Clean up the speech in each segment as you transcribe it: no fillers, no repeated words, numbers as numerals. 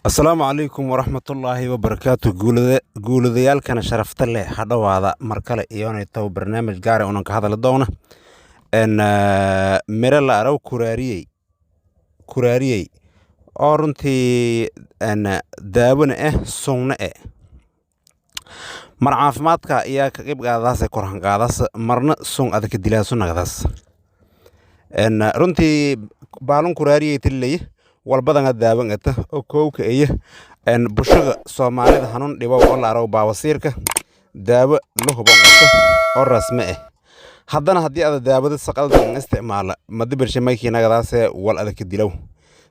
السلام عليكم ورحمة الله وبركاته. guuladayaalkana sharafta leh hadhawaada markale iyoonay taw barnaamij gaar ah ka hadal doona mira la araw kuraariyey oo runtii daawona sugna mar caafimaadka ayaa ka qayb qaadadaas korhan qaadaas marna sung adag dilaaso nagadaas runtii baalun kuraariyey tilay walbadana daawan oo koowka bulshada Soomaalida hanuun dhibo oo la araw baawasiirka daawo la hubo oo rasmi ah haddana haddii aad daawada saqaldan isticmaala madibirshi maykeenagadaas wal adag dilow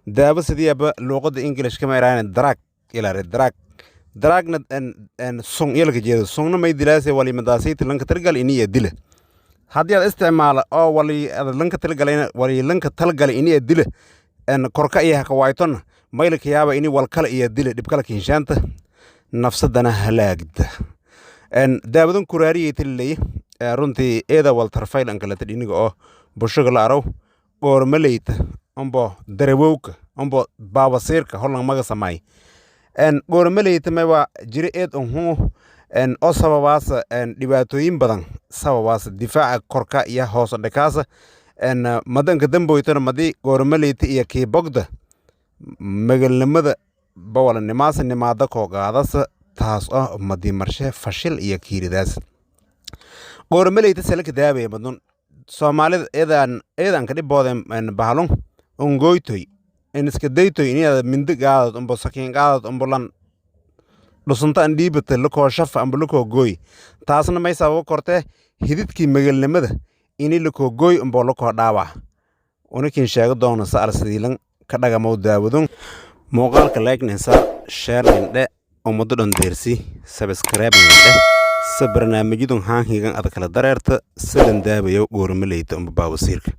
daawo sidiiba luqada English kama yaraan dragna sung yelka jeedo sungna may dilaasay wali madaasay lanka targal iniya dile haddii aad isticmaala oo wali aad lanka talgal iniya dile korka iyo ka waaytona maylka yaaba ini wal kala iyo dile dib kala kinshaanta nafsadana halaagda daawadan kuraariyay tilay runtii eeda wal tarfayl an kala tadiniga oo bulshada la araw goormaleyta ambo darawowka ambo baawasiirka holan maga samay goormaleyta ma jiri eed oo sababaas dhibaatooyin badan sababaas difaaca korka iyo hoos dhakaasa madanka damboytana madi goormaleyta iyo kiibogda magalnimada bawalanimaasa nimaada koo qaadasa taas oo madi marshe fashil iyo kiiridaas goormaleyta salaka daabaya madun Soomaalida eedan ka dhibooden bahalun ongoytoy iska daytoy inay mindi qaadad umbo sakiin qaadad umbulan dhusunta dhiibata lakoo shaf amba lakoo gooy taasna may sabab kortee hididkii magalnimada ini lakoo gooy umbo lakoo dhaawac unakin sheego doona saar sidiilan ka dhagamo daawadun muuqaalka like-naysa share indhe ummadda dhan deersi subscribe indhe sa barnaamijyadun haanhigan ad kala dareerta sidan daabayo goormaleyta umba baawasiirka